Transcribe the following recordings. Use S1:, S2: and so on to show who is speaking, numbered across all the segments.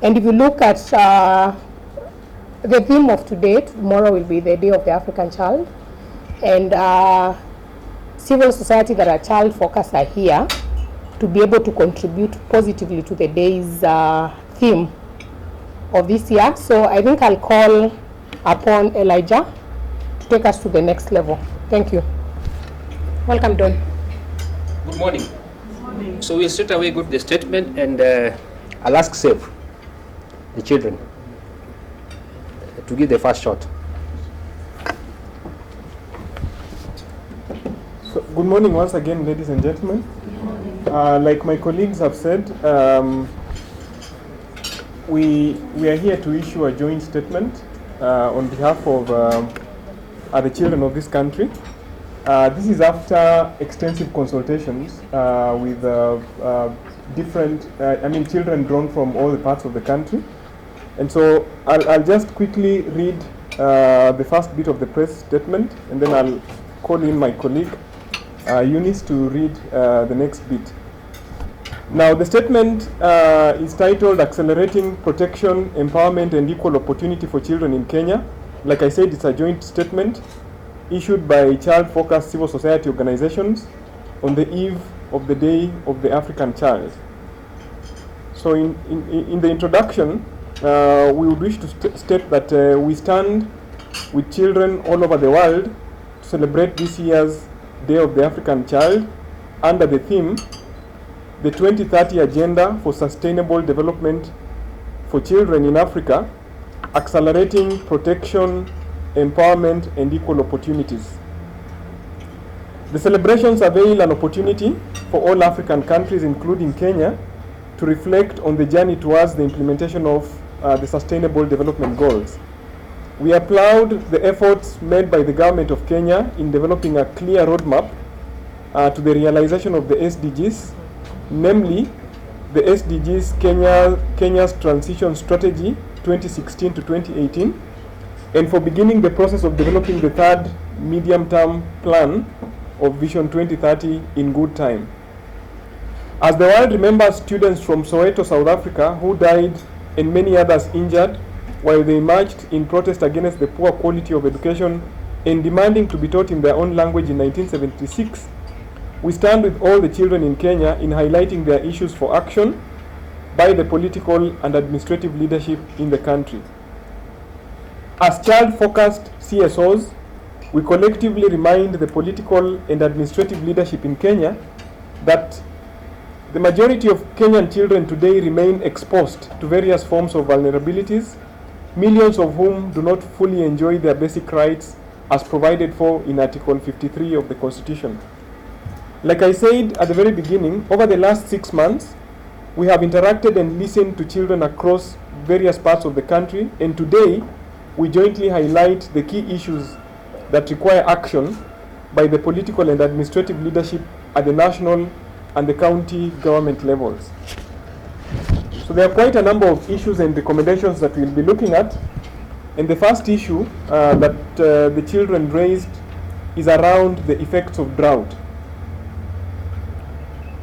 S1: And if you look at the theme of today, tomorrow will be the Day of the African Child, and civil society that are child focused are here to be able to contribute positively to the day's theme of this year. So I think I'll call upon Elijah to take us to the next level. Thank you. Welcome, Don.
S2: Good morning. Good morning. So we'll straight away go to the statement, and I'll ask Save, the children, to give the first shot.
S3: So, good morning once again, ladies and gentlemen. Like my colleagues have said, we are here to issue a joint statement on behalf of the children of this country. This is after extensive consultations with different, children drawn from all the parts of the country. And so I'll just quickly read the first bit of the press statement, and then I'll call in my colleague Eunice to read the next bit. Now, the statement is titled Accelerating Protection, Empowerment and Equal Opportunity for Children in Kenya. Like I said, it's a joint statement issued by child-focused civil society organizations on the eve of the Day of the African Child. So in the introduction, we would wish to state that we stand with children all over the world to celebrate this year's Day of the African Child under the theme, the 2030 Agenda for Sustainable Development for Children in Africa, Accelerating Protection, Empowerment and Equal Opportunities. The celebrations avail an opportunity for all African countries, including Kenya, to reflect on the journey towards the implementation of the Sustainable Development Goals. We applaud the efforts made by the government of Kenya in developing a clear roadmap to the realization of the SDGs, namely the SDGs Kenya's Transition Strategy 2016 to 2018, and for beginning the process of developing the third medium-term plan of Vision 2030 in good time. As the world remembers students from Soweto, South Africa, who died and many others injured while they marched in protest against the poor quality of education and demanding to be taught in their own language in 1976, we stand with all the children in Kenya in highlighting their issues for action by the political and administrative leadership in the country. As child-focused CSOs, we collectively remind the political and administrative leadership in Kenya that the majority of Kenyan children today remain exposed to various forms of vulnerabilities, millions of whom do not fully enjoy their basic rights as provided for in Article 53 of the Constitution. Like I said at the very beginning, over the last 6 months, we have interacted and listened to children across various parts of the country, and today we jointly highlight the key issues that require action by the political and administrative leadership at the national and the county government levels. So there are quite a number of issues and recommendations that we'll be looking at. And the first issue that the children raised is around the effects of drought.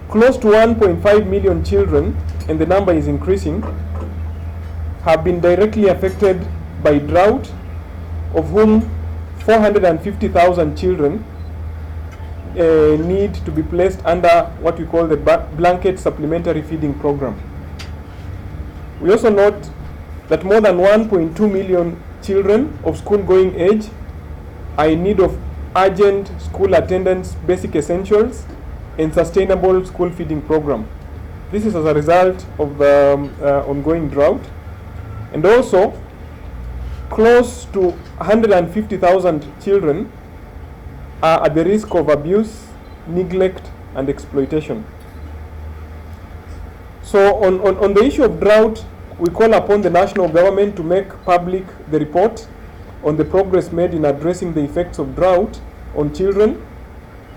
S3: Close to 1.5 million children, and the number is increasing, have been directly affected by drought, of whom 450,000 children need to be placed under what we call the blanket supplementary feeding program. We also note that more than 1.2 million children of school-going age are in need of urgent school attendance, basic essentials, and sustainable school feeding program. This is as a result of the ongoing drought. And also, close to 150,000 children are at the risk of abuse, neglect, and exploitation. So on the issue of drought, we call upon the national government to make public the report on the progress made in addressing the effects of drought on children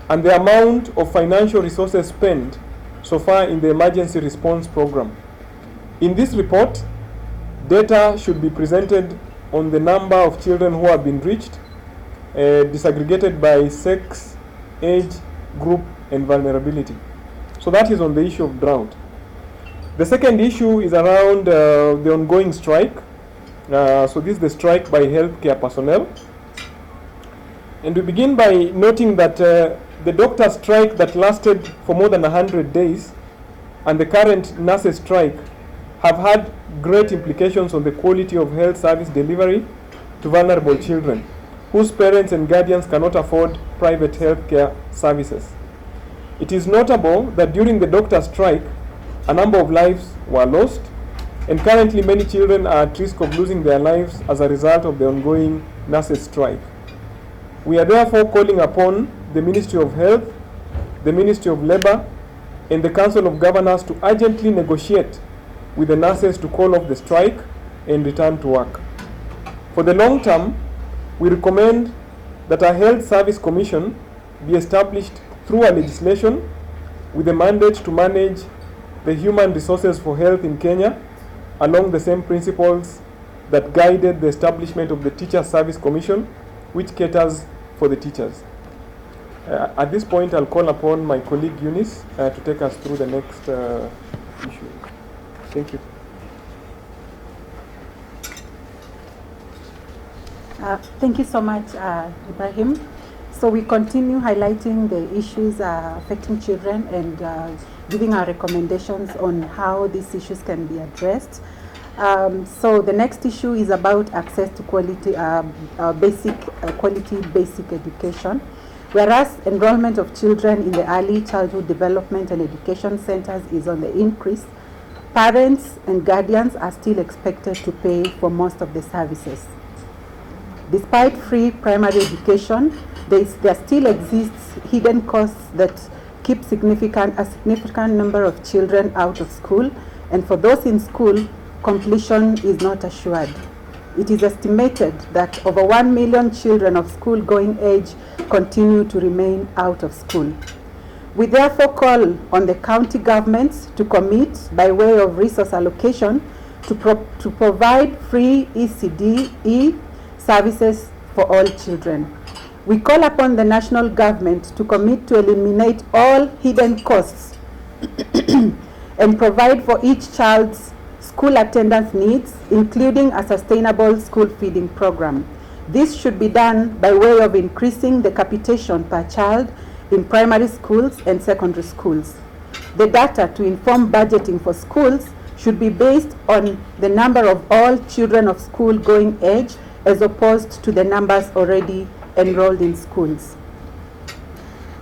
S3: and the amount of financial resources spent so far in the emergency response program. In this report, data should be presented on the number of children who have been reached, disaggregated by sex, age, group, and vulnerability. So that is on the issue of drought. The second issue is around the ongoing strike. So this is the strike by healthcare personnel. And we begin by noting that the doctor strike that lasted for more than 100 days and the current nurses strike have had great implications on the quality of health service delivery to vulnerable children whose parents and guardians cannot afford private healthcare services. It is notable that during the doctor strike, a number of lives were lost, and currently many children are at risk of losing their lives as a result of the ongoing nurses strike. We are therefore calling upon the Ministry of Health, the Ministry of Labor, and the Council of Governors to urgently negotiate with the nurses to call off the strike and return to work. For the long term, we recommend that a Health Service Commission be established through a legislation with a mandate to manage the human resources for health in Kenya along the same principles that guided the establishment of the Teacher Service Commission, which caters for the teachers. At this point, I'll call upon my colleague Eunice to take us through the next issue. Thank you.
S4: Thank you so much, Ibrahim. So we continue highlighting the issues affecting children and giving our recommendations on how these issues can be addressed. So the next issue is about access to quality basic education. Whereas enrollment of children in the early childhood development and education centers is on the increase, parents and guardians are still expected to pay for most of the services. Despite free primary education, there still exists hidden costs that keep a significant number of children out of school, and for those in school, completion is not assured. It is estimated that over 1 million children of school-going age continue to remain out of school. We therefore call on the county governments to commit, by way of resource allocation, to provide free ECD services for all children. We call upon the national government to commit to eliminate all hidden costs and provide for each child's school attendance needs, including a sustainable school feeding program. This should be done by way of increasing the capitation per child in primary schools and secondary schools. The data to inform budgeting for schools should be based on the number of all children of school-going age as opposed to the numbers already enrolled in schools.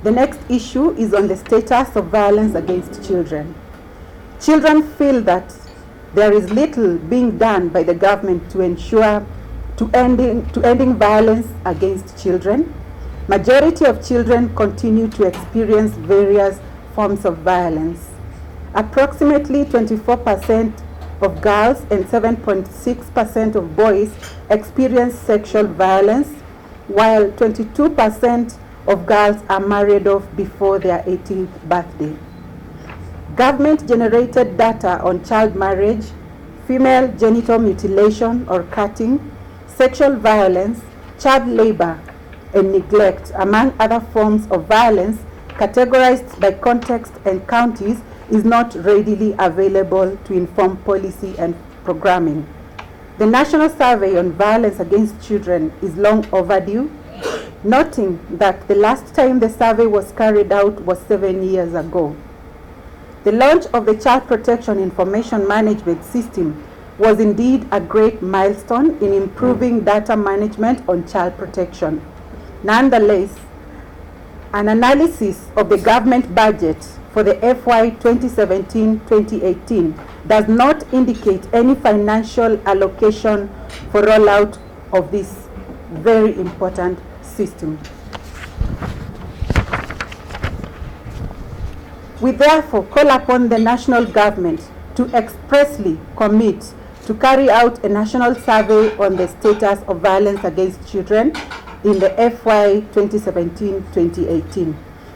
S4: The next issue is on the status of violence against children. Children feel that there is little being done by the government to ensure ending violence against children. Majority of children continue to experience various forms of violence. Approximately 24% of girls and 7.6% of boys experience sexual violence, while 22% of girls are married off before their 18th birthday. Government-generated data on child marriage, female genital mutilation or cutting, sexual violence, child labor, and neglect, among other forms of violence, categorized by context and counties, is not readily available to inform policy and programming. The National Survey on Violence Against Children is long overdue, noting that the last time the survey was carried out was 7 years ago. The launch of the Child Protection Information Management System was indeed a great milestone in improving data management on child protection. Nonetheless, an analysis of the government budget for the FY 2017-2018 does not indicate any financial allocation for rollout of this very important system. We therefore call upon the national government to expressly commit to carry out a national survey on the status of violence against children in the FY 2017-2018.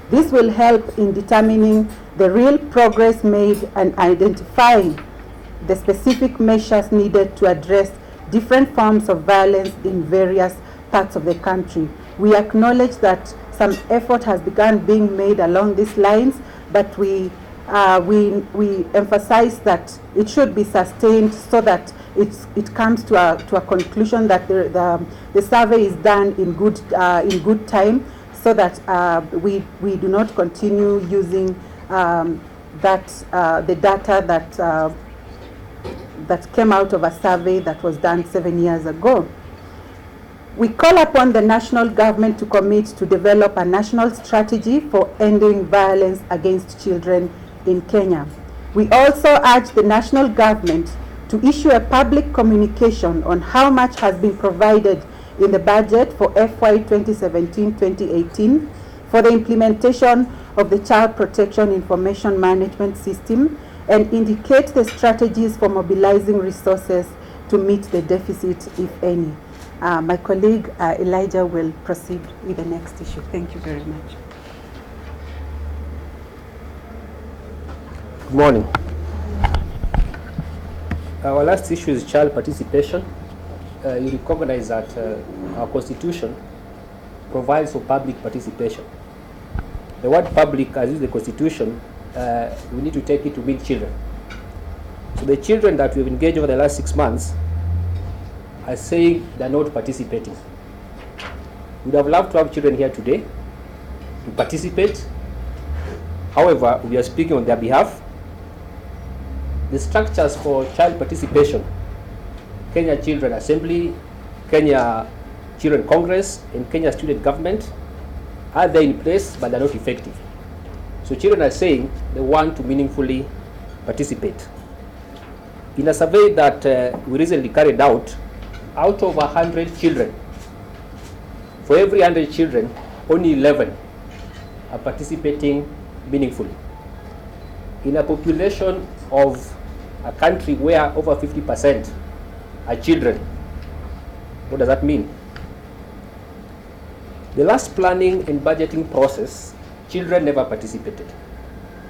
S4: This will help in determining the real progress made and identifying the specific measures needed to address different forms of violence in various parts of the country. We acknowledge that some effort has begun being made along these lines, but we we emphasize that it should be sustained so that it comes to a conclusion that the survey is done in good time, so that we do not continue using the data that came out of a survey that was done 7 years ago. We call upon the national government to commit to develop a national strategy for ending violence against children in Kenya. We also urge the national government to issue a public communication on how much has been provided in the budget for FY 2017-2018 for the implementation of the Child Protection Information Management System, and indicate the strategies for mobilizing resources to meet the deficit, if any. My colleague Elijah will proceed with the next issue. Thank you very much.
S2: Good morning. Our last issue is child participation. You recognize that our constitution provides for public participation. The word public, as is the constitution, we need to take it to mean children. So the children that we've engaged over the last 6 months are saying they're not participating. We would have loved to have children here today to participate. However, we are speaking on their behalf. The structures for child participation, Kenya Children Assembly, Kenya Children Congress, and Kenya Student Government, are there in place, but they're not effective. So children are saying they want to meaningfully participate. In a survey that we recently carried out of 100 children, for every 100 children, only 11 are participating meaningfully. In a population of a country where over 50% are children, what does that mean? The last planning and budgeting process, children never participated.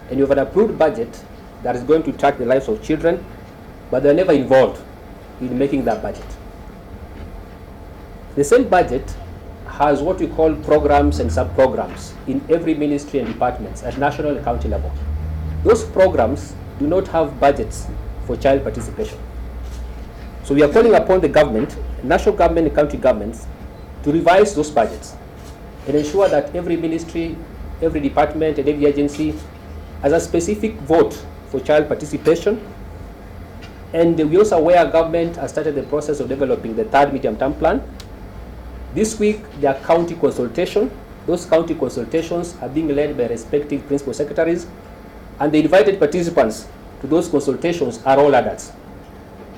S2: And you have an approved budget that is going to track the lives of children, but they're never involved in making that budget. The same budget has what we call programs and sub-programs in every ministry and departments at national and county level. Those programs do not have budgets for child participation. So we are calling upon the government, national government and county governments, to revise those budgets and ensure that every ministry, every department and every agency has a specific vote for child participation. And we also aware government has started the process of developing the third medium-term plan. This week, there are county consultations. Those county consultations are being led by respective principal secretaries, and the invited participants to those consultations are all adults.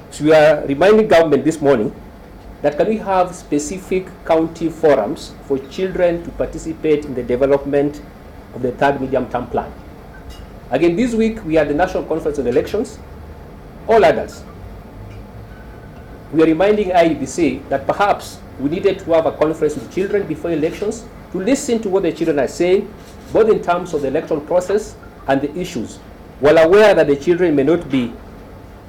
S2: So we are reminding government this morning that can we have specific county forums for children to participate in the development of the third medium-term plan. Again, this week, we had the National Conference on Elections, all adults. We are reminding IEBC that perhaps we needed to have a conference with children before elections to listen to what the children are saying, both in terms of the electoral process and the issues. While aware that the children may not be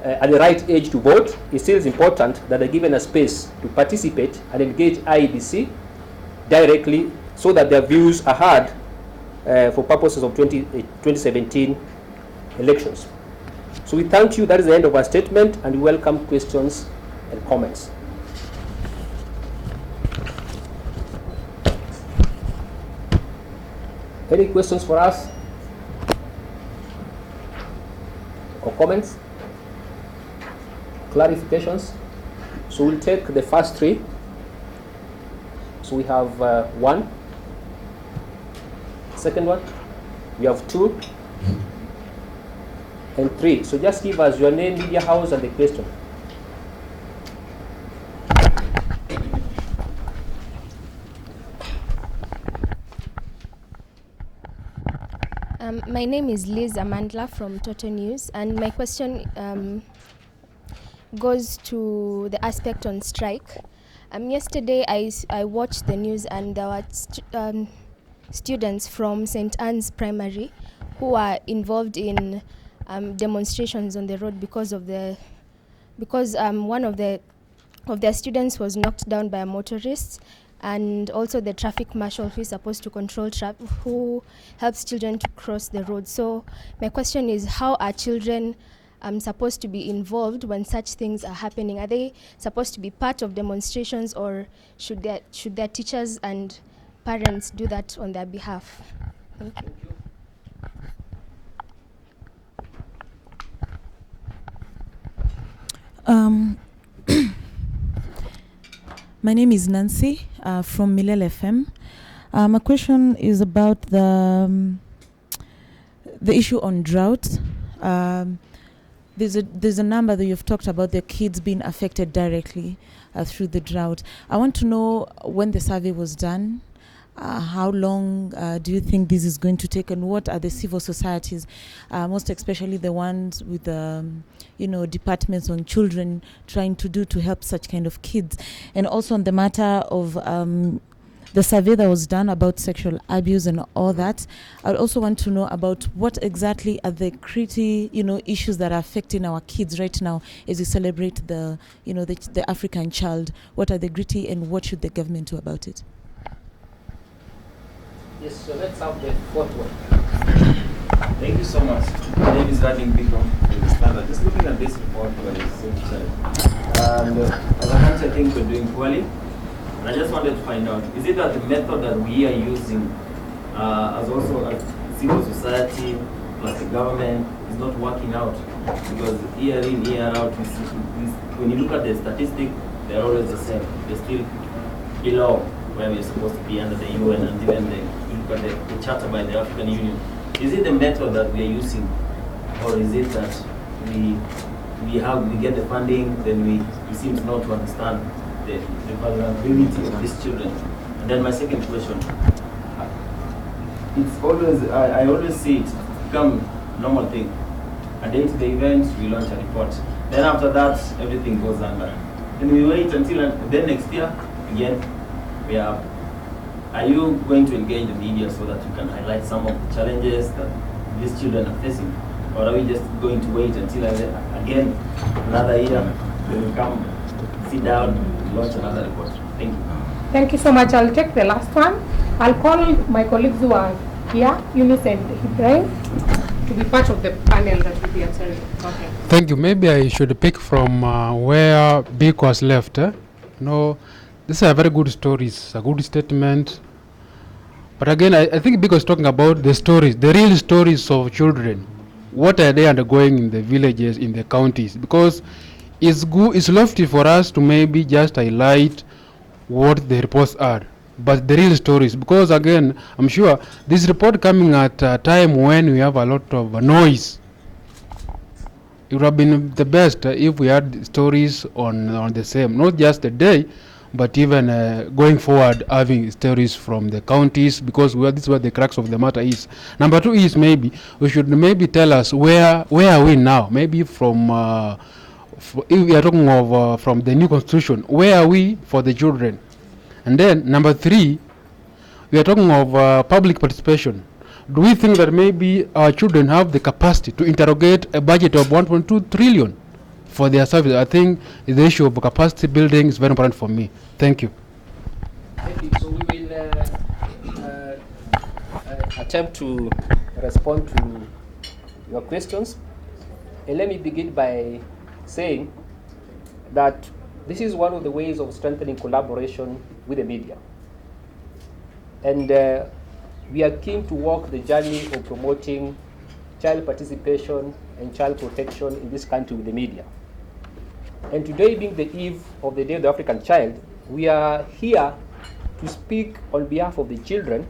S2: at the right age to vote, it still is important that they're given a space to participate and engage IEBC directly so that their views are heard for purposes of 2017 elections. So we thank you. That is the end of our statement, and we welcome questions and comments. Any questions for us or comments? Clarifications? So we'll take the first three. So we have one. Second one. We have two. And three. So just give us your name, media house, and the question.
S5: My name is Liz Amandla from Mtoto News, and my question goes to the aspect on strike. Yesterday I watched the news, and there were students from St. Anne's Primary who are involved in demonstrations on the road because one of their students was knocked down by a motorist, and also the traffic marshal who is supposed to control traffic, who helps children to cross the road. So my question is, how are children supposed to be involved when such things are happening? Are they supposed to be part of demonstrations, or should their teachers and parents do that on their behalf? Thank you.
S6: My name is Nancy from Milel FM. My question is about the issue on drought. There's a number that you've talked about, the kids being affected directly through the drought. I want to know when the survey was done. How long do you think this is going to take, and what are the civil societies, most especially the ones with departments on children, trying to do to help such kind of kids? And also on the matter of the survey that was done about sexual abuse and all that, I also want to know about what exactly are the issues that are affecting our kids right now as we celebrate the African child. What are the gritty, and what should the government do about it?
S2: Yes, so let's have the fourth one.
S7: Thank you so much. My name is Radin Bikram from the Standard. Just looking at this report by the same child. And as a country, I think we're doing poorly. And I just wanted to find out, is it that the method that we are using as also as civil society plus the government is not working out? Because year in, year out, when you look at the statistics, they're always the same. They're still below where we're supposed to be under the UN, and even look at the charter by the African Union. Is it the method that we are using, or is it that we get the funding, then we seem not to understand the vulnerability of these children? And then my second question, it's always, I always see it become a normal thing. A day to the event, we launch a report. Then after that, everything goes under. Then we wait until then next year, again, we are. Are you going to engage the media so that you can highlight some of the challenges that these children are facing? Or are we just going to wait until again another year, then we come, sit down, launch another report? Thank you.
S1: Thank you so much. I'll take the last one. I'll call my colleagues who are here, Eunice and Ibrahim, to be part of the panel that will be answering. Okay.
S8: Thank you. Maybe I should pick from where Bik was left. These are very good stories, a good statement. But again, I think Bik was talking about the stories, the real stories of children. What are they undergoing in the villages, in the counties? Because it's lofty for us to maybe just highlight what the reports are, but the real stories. Because again, I'm sure this report coming at a time when we have a lot of noise. It would have been the best if we had stories on the same, not just the day, but even going forward, having stories from the counties, because this is where the crux of the matter is. Number two is maybe we should maybe tell us where are we now? Maybe from if we are talking of from the new constitution, where are we for the children? And then number three, we are talking of public participation. Do we think that maybe our children have the capacity to interrogate a budget of 1.2 trillion? For their service? I think the issue of capacity building is very important for me. Thank you.
S2: Thank you. So we will attempt to respond to your questions. And let me begin by saying that this is one of the ways of strengthening collaboration with the media. And we are keen to walk the journey of promoting child participation and child protection in this country with the media. And today, being the eve of the Day of the African Child, we are here to speak on behalf of the children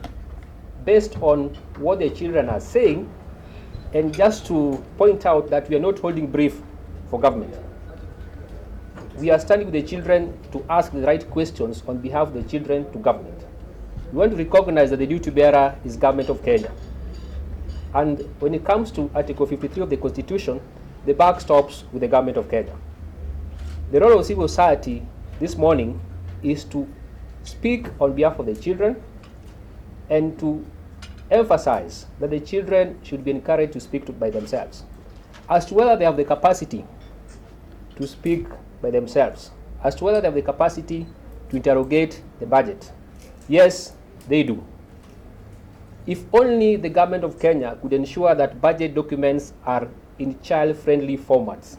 S2: based on what the children are saying, and just to point out that we are not holding brief for government. We are standing with the children to ask the right questions on behalf of the children to government. We want to recognize that the duty bearer is government of Kenya. And when it comes to Article 53 of the Constitution, the buck stops with the government of Kenya. The role of civil society this morning is to speak on behalf of the children and to emphasize that the children should be encouraged to speak by themselves. As to whether they have the capacity to speak by themselves, as to whether they have the capacity to interrogate the budget, Yes, they do. If only the government of Kenya could ensure that budget documents are in child-friendly formats.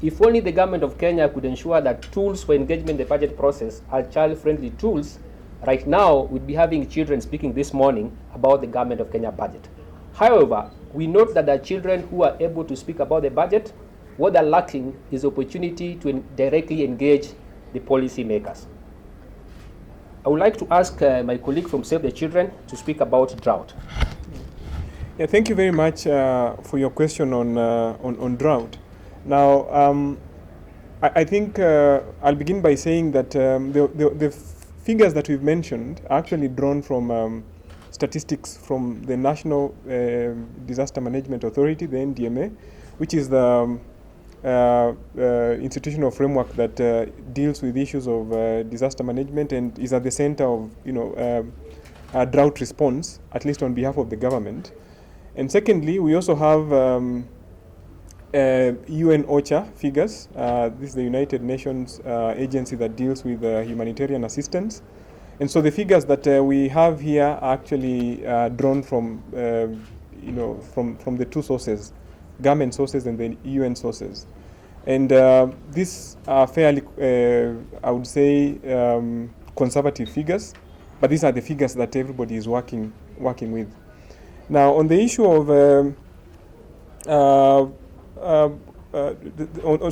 S2: If only the government of Kenya could ensure that tools for engagement in the budget process are child-friendly tools, right now we'd be having children speaking this morning about the government of Kenya budget. However, we note that there are children who are able to speak about the budget. What they're lacking is opportunity to directly engage the policy makers. I would like to ask my colleague from Save the Children to speak about drought.
S3: Yeah, thank you very much for your question on drought. Now, I think I'll begin by saying that the figures that we've mentioned are actually drawn from statistics from the National Disaster Management Authority, the NDMA, which is the institutional framework that deals with issues of disaster management and is at the center of drought response, at least on behalf of the government. And secondly, we also have UN OCHA figures. This is the United Nations agency that deals with humanitarian assistance. And so the figures that we have here are actually drawn from, from the two sources, government sources and the UN sources. And these are fairly, I would say, conservative figures, but these are the figures that everybody is working with. Now, on the issue of,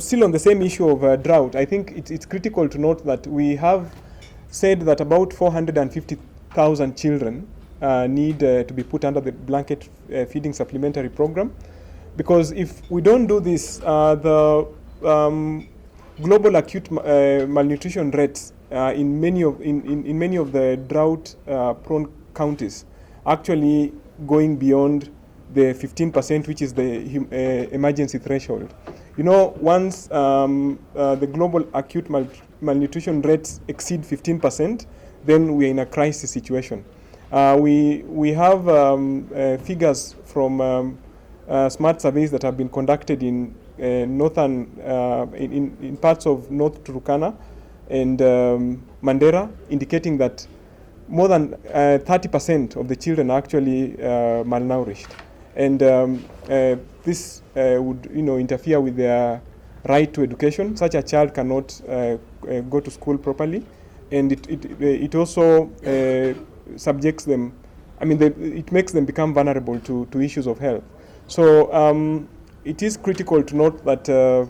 S3: still on the same issue of drought, I think it's critical to note that we have said that about 450,000 children need to be put under the blanket feeding supplementary program. Because if we don't do this, the global acute malnutrition rates in many of the drought-prone counties actually going beyond the 15%, which is the emergency threshold. You know, once the global acute malnutrition rates exceed 15%, then we're in a crisis situation. We have figures from smart surveys that have been conducted in northern, in parts of North Turkana and Mandera, indicating that more than 30% of the children are actually malnourished, and this would interfere with their right to education. Such a child cannot go to school properly, and it also subjects them. I mean, it makes them become vulnerable to issues of health. So it is critical to note that the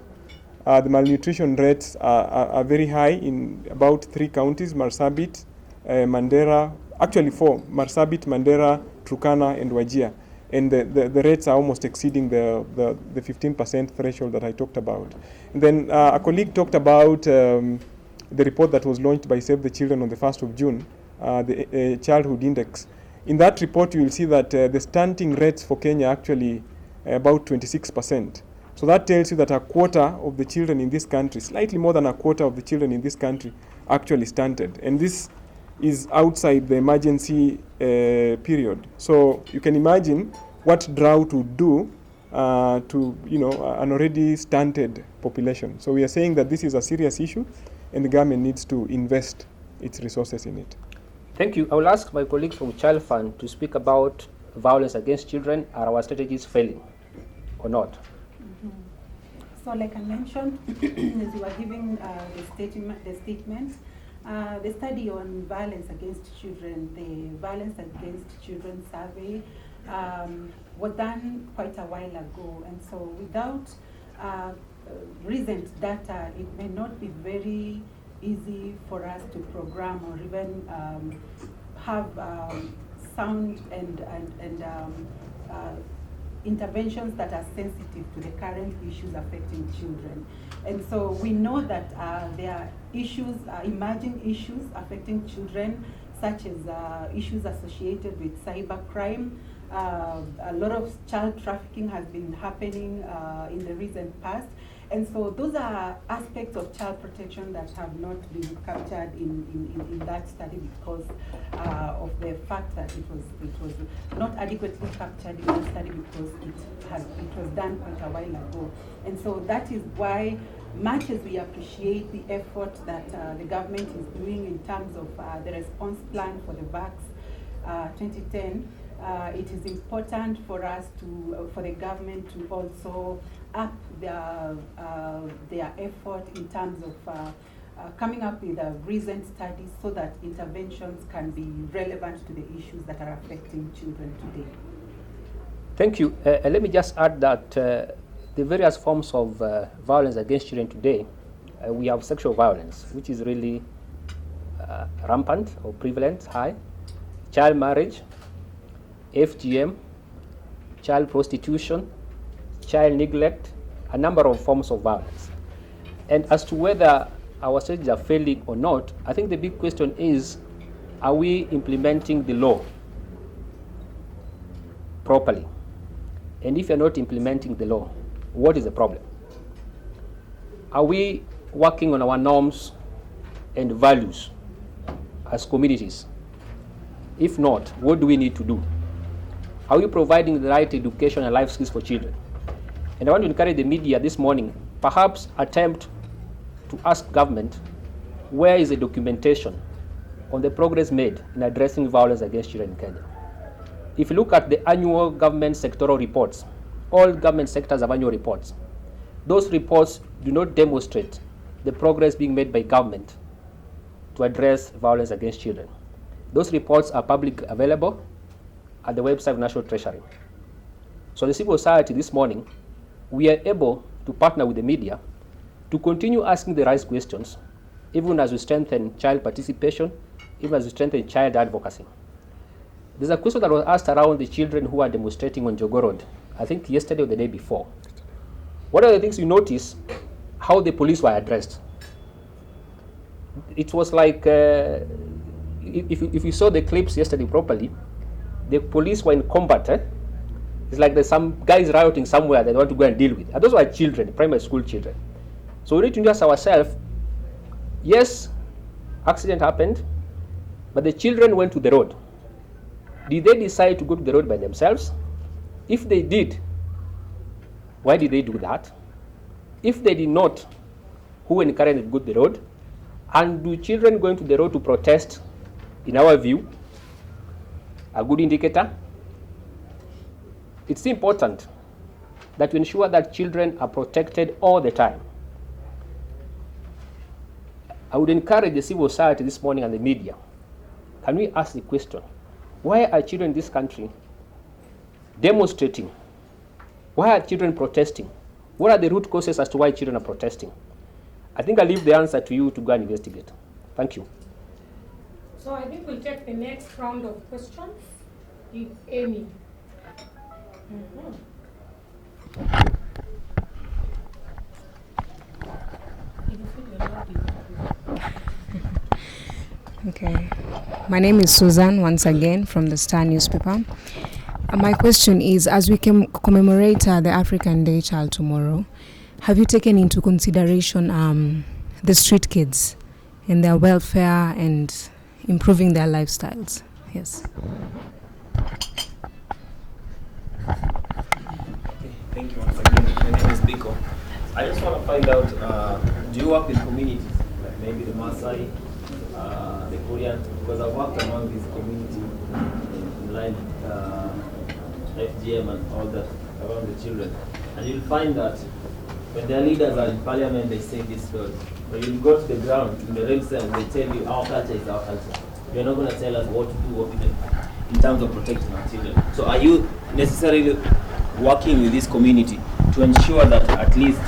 S3: malnutrition rates are very high in about 3 counties: Marsabit, Mandera, actually 4: Marsabit, Mandera, Turkana, and Wajir. And the rates are almost exceeding the 15% threshold that I talked about. And then a colleague talked about the report that was launched by Save the Children on the 1st of June, the Childhood Index. In that report, you will see that the stunting rates for Kenya actually about 26%. So that tells you that a quarter of the children in this country, slightly more than a quarter of the children in this country, actually stunted. And this is outside the emergency period. So you can imagine what drought would do to an already stunted population. So we are saying that this is a serious issue, and the government needs to invest its resources in it.
S2: Thank you. I will ask my colleague from Child Fund to speak about violence against children. Are our strategies failing or not?
S4: So like I mentioned, as you were giving the statement, the study on violence against children, the Violence Against Children survey was done quite a while ago. And so without recent data, it may not be very easy for us to program or even have sound and interventions that are sensitive to the current issues affecting children. And so we know that there are issues, emerging issues affecting children, such as issues associated with cybercrime. A lot of child trafficking has been happening in the recent past. And so those are aspects of child protection that have not been captured in that study because of the fact that it was not adequately captured in the study because it was done quite a while ago. And so that is why much as we appreciate the effort that the government is doing in terms of the response plan for the VAX 2010, it is important for us to, for the government to also up their effort in terms of coming up with recent studies so that interventions can be relevant to the issues that are affecting children today.
S2: Thank you. Let me just add that the various forms of violence against children today, we have sexual violence, which is really rampant or prevalent, high, child marriage, FGM, child prostitution, child neglect, a number of forms of violence. And as to whether our strategies are failing or not, I think the big question is, are we implementing the law properly? And if you're not implementing the law, what is the problem? Are we working on our norms and values as communities? If not, what do we need to do? Are we providing the right education and life skills for children? And I want to encourage the media this morning, perhaps attempt to ask government, where is the documentation on the progress made in addressing violence against children in Kenya? If you look at the annual government sectoral reports, all government sectors have annual reports. Those reports do not demonstrate the progress being made by government to address violence against children. Those reports are publicly available at the website of National Treasury. So the civil society this morning, we are able to partner with the media to continue asking the right questions, even as we strengthen child participation, even as we strengthen child advocacy. There's a question that was asked around the children who are demonstrating on Jogoo Road, I think yesterday or the day before. One of the things you notice, how the police were addressed. It was like, if you saw the clips yesterday properly, the police were in combat. It's like there's some guys rioting somewhere that they want to go and deal with. And those were children, primary school children. So we need to ask ourselves, yes, accident happened, but the children went to the road. Did they decide to go to the road by themselves? If they did, why did they do that? If they did not, who encouraged them to go to the road? And do children going to the road to protest, in our view, a good indicator? It's important that we ensure that children are protected all the time. I would encourage the civil society this morning and the media, can we ask the question, why are children in this country demonstrating? Why are children protesting? What are the root causes as to why children are protesting? I think I'll leave the answer to you to go and investigate. Thank you.
S9: So I think we'll take the next round of questions, if any.
S10: Okay. My name is Susan, once again, from the Star newspaper. My question is, as we commemorate the African Day Child tomorrow, have you taken into consideration the street kids and their welfare and improving their lifestyles? Yes.
S7: Thank you once again. My name is Biko. I just want to find out, do you work with communities, like maybe the Maasai, the Korean? Because I've worked among these communities in line FGM and all that around the children. And you'll find that when their leaders are in parliament, they say this word. When you go to the ground, in the real sense, they tell you our culture is our culture. You're not going to tell us what to do in terms of protecting our children. So are you necessarily working with this community to ensure that at least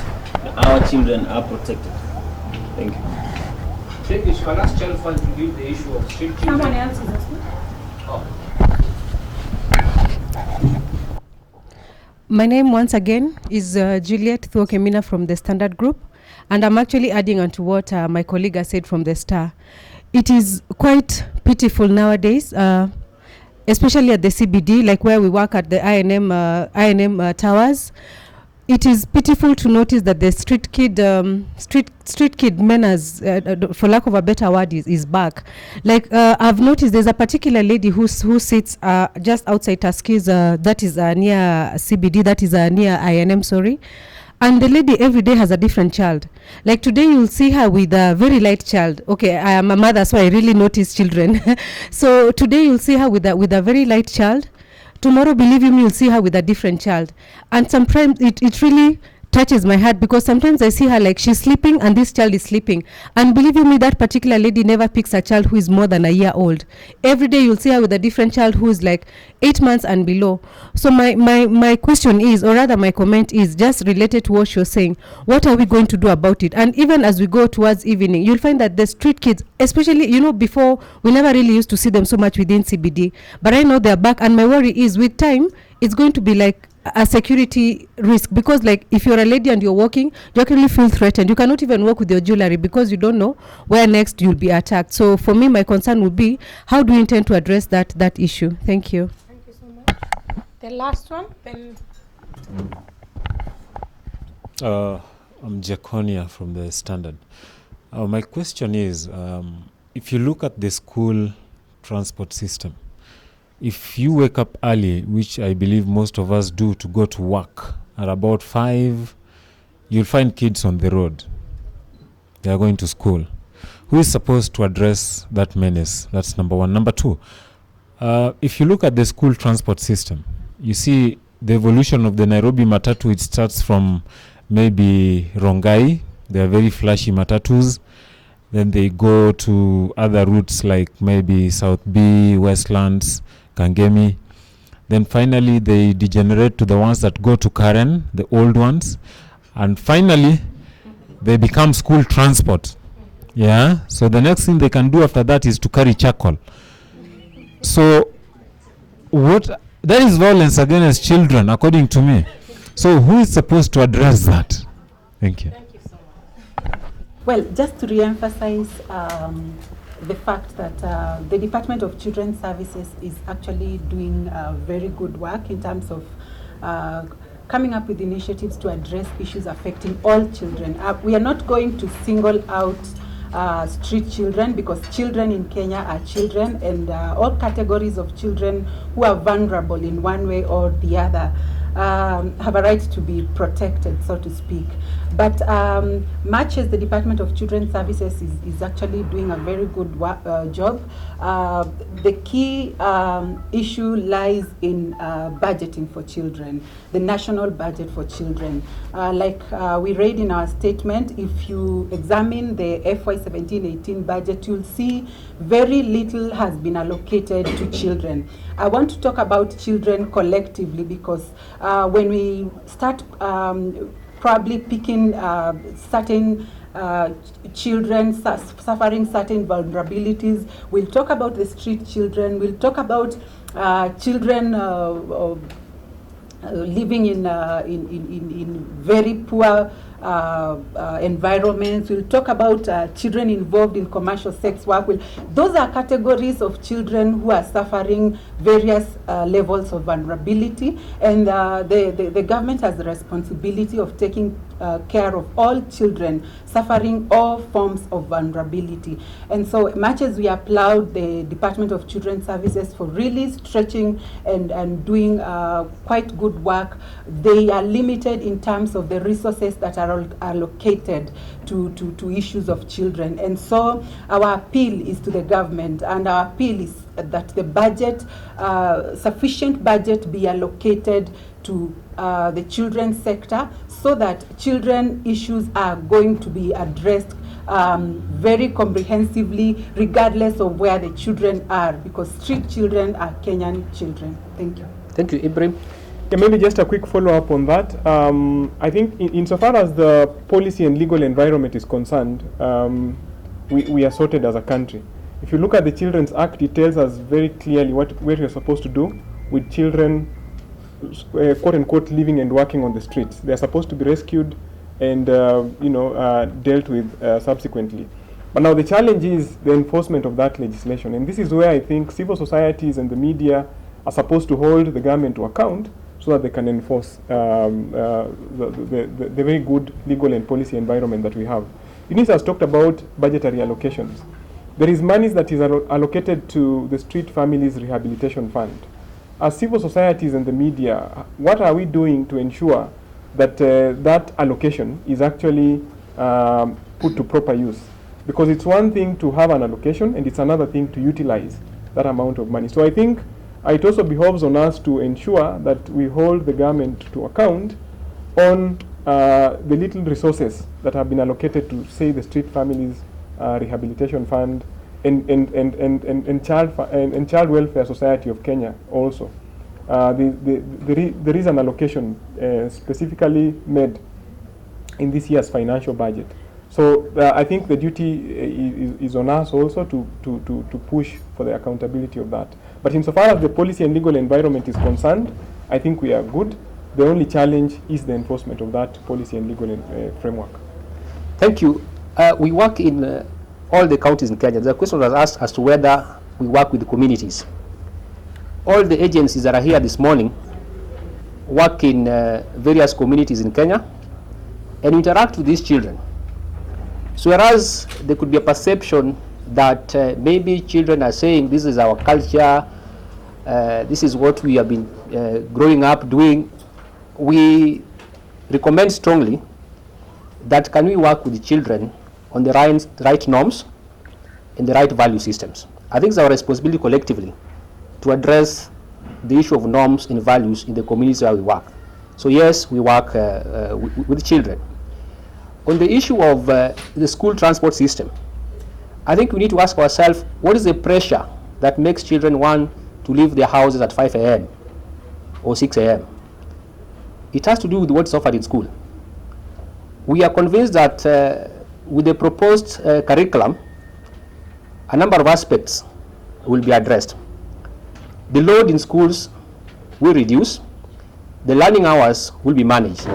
S7: our children are protected? Thank you.
S2: Thank you. So I'll ask Child Fund to deal the issue of street children.
S9: Someone else is asking.
S11: My name once again is Juliet Thuokemina from the Standard Group, and I'm actually adding on to what my colleague has said from the Star. It is quite pitiful nowadays, especially at the CBD, like where we work at the INM towers. It is pitiful to notice that the street kid menace, for lack of a better word, is back. Like I've noticed, there's a particular lady who sits just outside Tuskegee, that is near CBD, that is near INM. Sorry, And the lady every day has a different child. Like today you'll see her with a very light child. Okay, I am a mother, so I really notice children. So today you'll see her with a very light child. Tomorrow, believe me, you'll see her with a different child. And sometimes it really touches my heart, because sometimes I see her like she's sleeping and this child is sleeping. And believe you me, that particular lady never picks a child who is more than a year old. Every day you'll see her with a different child who is like 8 months and below. So my question is, or rather my comment is just related to what you're saying. What are we going to do about it? And even as we go towards evening, you'll find that the street kids, especially, before we never really used to see them so much within CBD, but I know they're back. And my worry is with time, it's going to be like a security risk, because like if you're a lady and you're walking, you actually feel threatened. You cannot even walk with your jewelry because you don't know where next you'll be attacked. So for me, my concern would be, how do we intend to address that issue? Thank you.
S9: Thank you so much. The last one, then.
S12: I'm Jaconia from the Standard. My question is, if you look at the school transport system, if you wake up early, which I believe most of us do, to go to work at about 5, you'll find kids on the road. They are going to school. Who is supposed to address that menace? That's number one. Number two, if you look at the school transport system, you see the evolution of the Nairobi Matatu. It starts from maybe Rongai. They are very flashy Matatus. Then they go to other routes like maybe South B, Westlands, Kangemi. Then finally they degenerate to the ones that go to Karen, the old ones. And finally they become school transport. Yeah. So the next thing they can do after that is to carry charcoal. So that is violence against children, according to me. So who is supposed to address that? Thank you.
S4: Thank you so much. Well, just to re-emphasize the fact that the Department of Children's Services is actually doing very good work in terms of coming up with initiatives to address issues affecting all children. We are not going to single out street children, because children in Kenya are children, and all categories of children who are vulnerable in one way or the other have a right to be protected, so to speak. But much as the Department of Children's Services is actually doing a very good job, the key issue lies in budgeting for children, the national budget for children. Like we read in our statement, if you examine the FY 17-18 budget, you'll see very little has been allocated to children. I want to talk about children collectively, because when we start probably picking certain children suffering certain vulnerabilities, we'll talk about the street children, we'll talk about children living in very poor environments. We'll talk about children involved in commercial sex work. Those are categories of children who are suffering various levels of vulnerability, and the government has the responsibility of taking care of all children suffering all forms of vulnerability. And so much as we applaud the Department of Children's Services for really stretching and doing quite good work, they are limited in terms of the resources that are allocated to issues of children. And so our appeal is to the government, and our appeal is that the budget, sufficient budget, be allocated to the children's sector, so that children issues are going to be addressed very comprehensively, regardless of where the children are, because street children are Kenyan children. Thank you.
S2: Thank you, Ibrahim.
S3: Yeah, maybe just a quick follow-up on that. I think insofar as the policy and legal environment is concerned, we are sorted as a country. If you look at the Children's Act, it tells us very clearly what we're supposed to do with children, quote-unquote, living and working on the streets. They're supposed to be rescued and dealt with subsequently. But now the challenge is the enforcement of that legislation, and this is where I think civil societies and the media are supposed to hold the government to account, so that they can enforce the very good legal and policy environment that we have. Eunice has talked about budgetary allocations. There is money that is allocated to the Street Families Rehabilitation Fund. As civil societies and the media, what are we doing to ensure that that allocation is actually put to proper use. Because it's one thing to have an allocation and it's another thing to utilize that amount of money. So I think it also behoves on us to ensure that we hold the government to account on the little resources that have been allocated to, say, the Street Families Rehabilitation Fund and Child Welfare Society of Kenya also. There is an allocation specifically made in this year's financial budget. So I think the duty is on us also to push for the accountability of that. But insofar as the policy and legal environment is concerned, I think we are good. The only challenge is the enforcement of that policy and legal framework.
S2: Thank you. We work in all the counties in Kenya. The question was asked as to whether we work with the communities. All the agencies that are here this morning work in various communities in Kenya and interact with these children. So whereas there could be a perception that maybe children are saying this is our culture, this is what we have been growing up doing, we recommend strongly that can we work with the children on the right norms and the right value systems. I think it's our responsibility collectively to address the issue of norms and values in the communities where we work. So yes, we work with children. On the issue of the school transport system, I think we need to ask ourselves, what is the pressure that makes children want to leave their houses at 5 a.m. or 6 a.m.? It has to do with what's offered in school. We are convinced that with the proposed curriculum, a number of aspects will be addressed. The load in schools will reduce, the learning hours will be managed.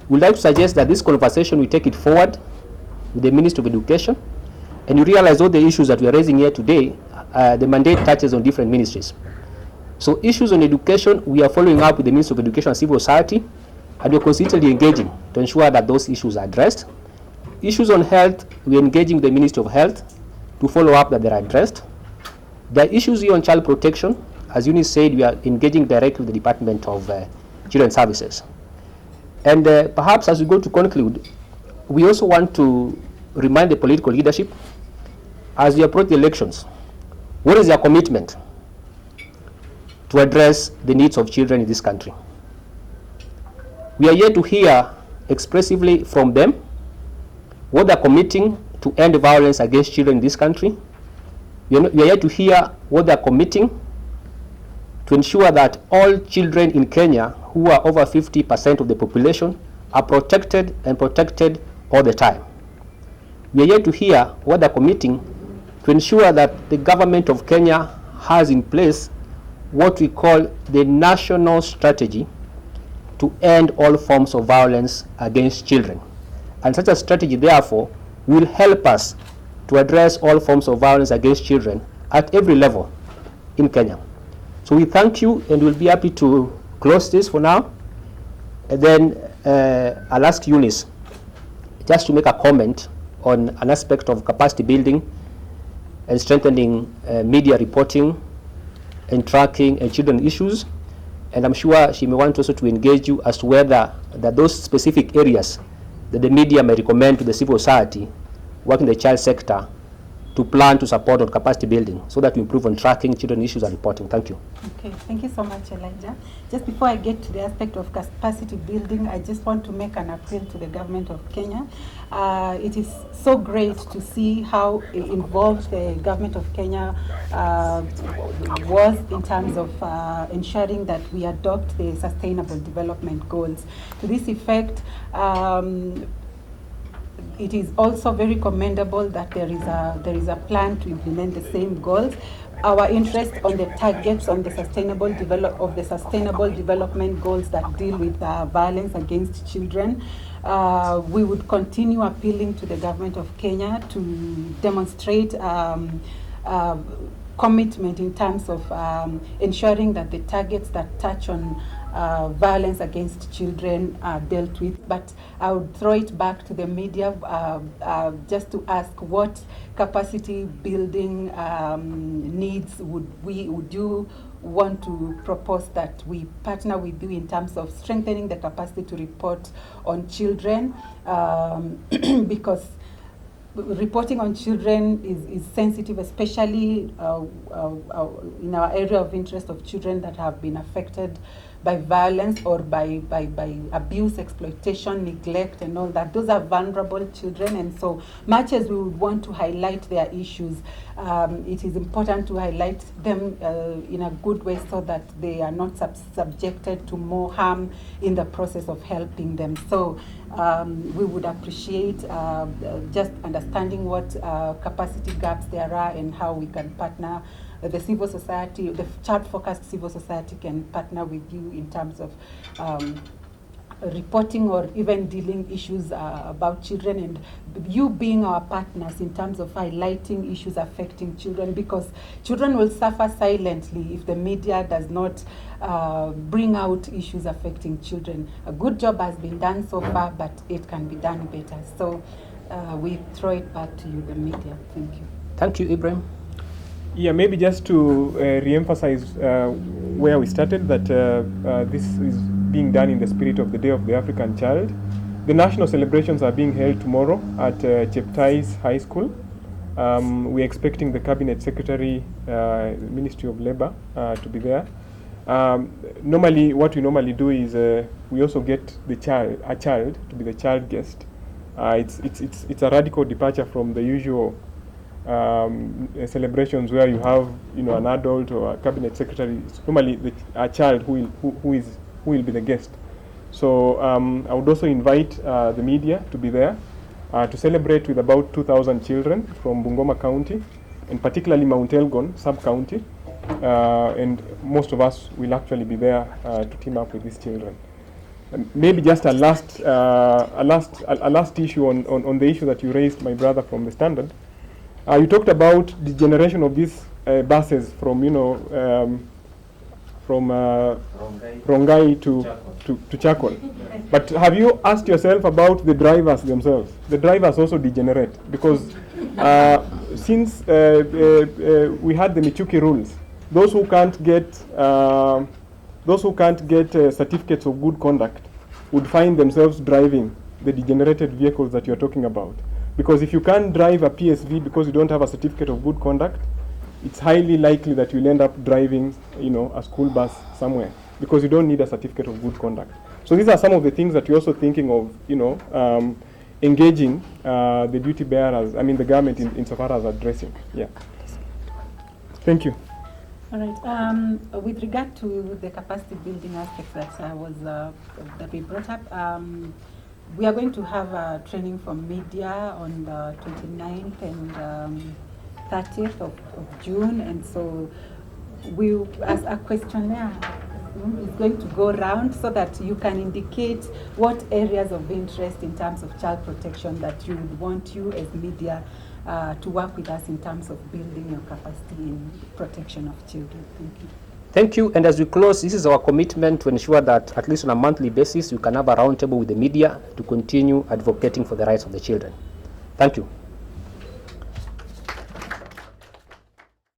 S2: We'd like to suggest that this conversation, we take it forward with the Ministry of Education, and you realize all the issues that we are raising here today, the mandate touches on different ministries. So issues on education, we are following up with the Ministry of Education and Civil Society, and we're consistently engaging to ensure that those issues are addressed. Issues on health, we're engaging with the Ministry of Health to follow up that they're addressed. There are issues here on child protection. As Eunice said, we are engaging directly with the Department of Children's Services. And perhaps as we go to conclude, we also want to remind the political leadership, as we approach the elections, what is their commitment to address the needs of children in this country? We are yet to hear expressively from them what they are committing to end violence against children in this country. We are yet to hear what they are committing to ensure that all children in Kenya who are over 50% of the population are protected and protected all the time. We are yet to hear what they're committing to ensure that the government of Kenya has in place what we call the national strategy to end all forms of violence against children. And such a strategy, therefore, will help us to address all forms of violence against children at every level in Kenya. So we thank you, and we'll be happy to close this for now. And then I'll ask Eunice just to make a comment on an aspect of capacity building and strengthening media reporting and tracking and children issues. And I'm sure she may want also to engage you as to whether that those specific areas that the media may recommend to the civil society working in the child sector to plan to support on capacity building so that we improve on tracking children issues and reporting. Thank you.
S4: Okay, thank you so much, Elijah. Just before I get to the aspect of capacity building, I just want to make an appeal to the government of Kenya. It is so great to see how involved the government of Kenya was in terms of ensuring that we adopt the Sustainable Development Goals. To this effect, it is also very commendable that there is a plan to implement the same goals. Our interest on the targets on the sustainable development goals that deal with violence against children. We would continue appealing to the government of Kenya to demonstrate commitment in terms of ensuring that the targets that touch on violence against children are dealt with. But I would throw it back to the media just to ask what capacity building needs would you want to propose that we partner with you in terms of strengthening the capacity to report on children, because reporting on children is sensitive, especially in our area of interest of children that have been affected by violence or by abuse, exploitation, neglect, and all that. Those are vulnerable children, and so much as we would want to highlight their issues, it is important to highlight them in a good way so that they are not subjected to more harm in the process of helping them. So we would appreciate just understanding what capacity gaps there are and how we can partner. The civil society, the child-focused civil society can partner with you in terms of reporting or even dealing issues about children, and you being our partners in terms of highlighting issues affecting children, because children will suffer silently if the media does not bring out issues affecting children. A good job has been done so far, but it can be done better. So we throw it back to you, the media. Thank you.
S2: Thank you, Ibrahim.
S3: Yeah, maybe just to re-emphasize where we started, that this is being done in the spirit of the Day of the African Child. The national celebrations are being held tomorrow at Cheptais High School. We're expecting the Cabinet Secretary, Ministry of Labor, to be there. Normally, what we normally do is we also get a child to be the child guest. It's a radical departure from the usual celebrations where you have, an adult or a cabinet secretary. It's normally a child who will be the guest. So I would also invite the media to be there to celebrate with about 2,000 children from Bungoma County, and particularly Mount Elgon sub-county, and most of us will actually be there to team up with these children. Maybe just a last issue on the issue that you raised, my brother from the Standard. You talked about the generation of these buses from Rongai to Chakol. But have you asked yourself about the drivers themselves? The drivers also degenerate, because since we had the Michuki rules, those who can't get certificates of good conduct would find themselves driving the degenerated vehicles that you're talking about. Because if you can't drive a PSV because you don't have a certificate of good conduct, it's highly likely that you'll end up driving, a school bus somewhere, because you don't need a certificate of good conduct. So these are some of the things that you're also thinking of, engaging the duty bearers, the government insofar as addressing. Yeah. Thank you.
S4: All right. With regard to the capacity building aspect that we brought up, we are going to have a training from media on the 29th and 30th of June, and so as a questionnaire is going to go around so that you can indicate what areas of interest in terms of child protection that you would want you as media to work with us in terms of building your capacity in protection of children. Thank you.
S2: Thank you. And as we close, this is our commitment to ensure that at least on a monthly basis, we can have a roundtable with the media to continue advocating for the rights of the children. Thank you.